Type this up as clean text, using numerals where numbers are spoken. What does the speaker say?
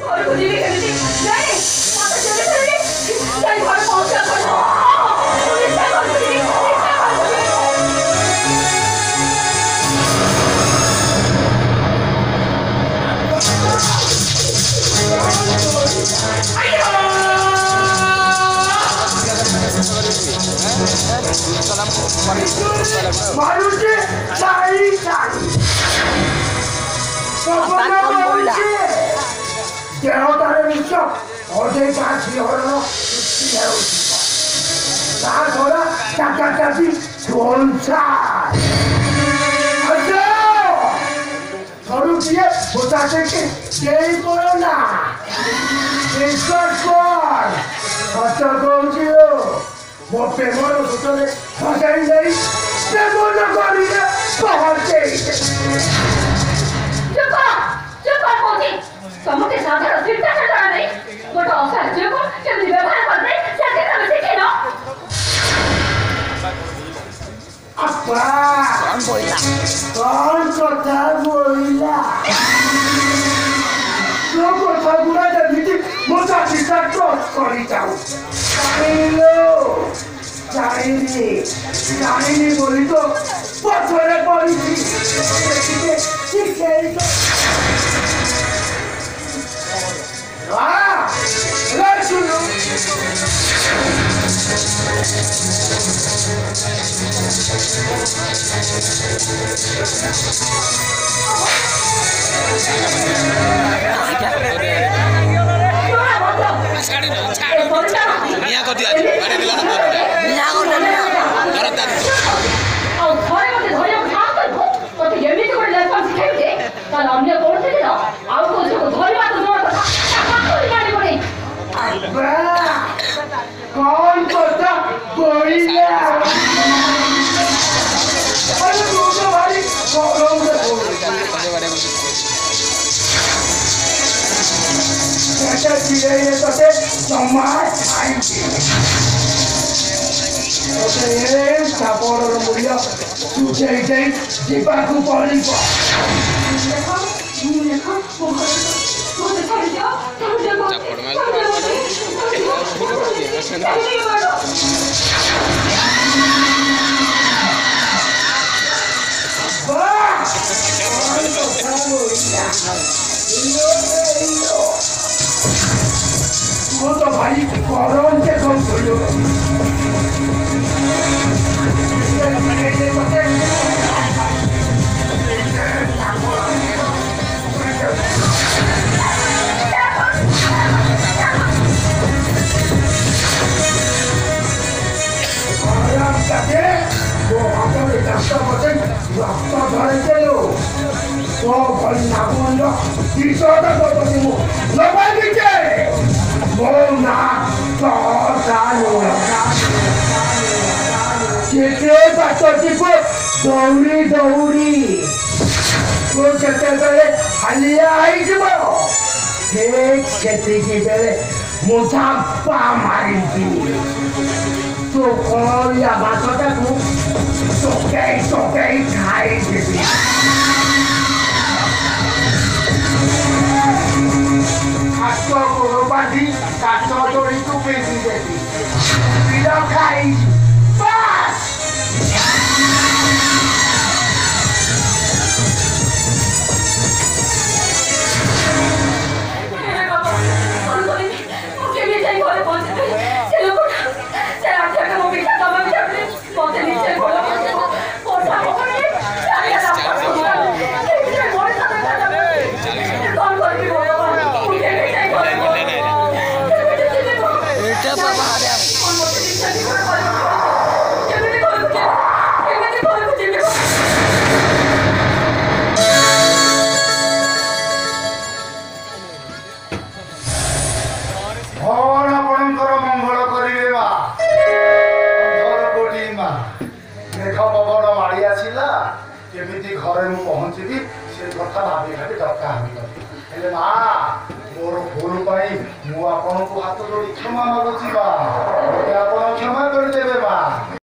और कुछ भी करती नहीं माता चले चले कहीं घर पहुंच जा पुलिस का घर पुलिस मारुति साई साई देवतार विश्व अधे काशी हरण सृष्टि होरा टाका टाकी संसार थरू किए बताते कि यही करो ना विश्वास कर सच कहूँ मो प्रेमर सुतरे फसाई नहीं प्रेम न करिले पहुंचे चुप मोदी तुमके साधारण चिंता से जाना नहीं गोटे असाध्य को केमती व्यवहार करते सेते तमे शिखिनो अपा कौन कथा बोला जो कथा गुड़ा जल्दी मोटा चिता क्रॉस करी जाऊ जानी बोली तो पथरे पड़ी सुनो मियाँ को दिया अरे दिला मियाँ को दिया करत दा ଆଉ ଥରେ ମୋତେ ଧରିବାକୁ ଥାଆନ୍ତୁ ମୋତେ ଏମିତି ଗୋଟେ ଲେସନ୍ ଶିଖେଇଛି ତାହେଲେ ଅନ୍ୟ କୌଣସି ଦିନ ଆଉ କୋଉ ଝିଅକୁ ଧରିବା ତ ଦୂର କଥା କରି ପାରିବନି कौन करता बोलिया अरे तू तो भाई गरम से बोल ऐसा चीज़ें ये तो से समाज आएंगे ओके ये सापोर और मुड़िया तू चाहिए दीपा को पड़ी पा देखो वो देखो दिया वो तो भाई गरम से कम बोलो दौड़ी दौड़ी हालिया खेती बेले मुझा मारी तो कौन या बातों को सोके खाई देती हाथों को रोबादी काटो जोड़ी को बेची देती बिना खाई बस केमिति घरे मु पहुँची से कथा भाभी खाली धक्का हेले माँ मोर भूल पाई मु आपन को हाथ जोड़ी क्षमा मागुची बा। क्षमा कर देबे बा।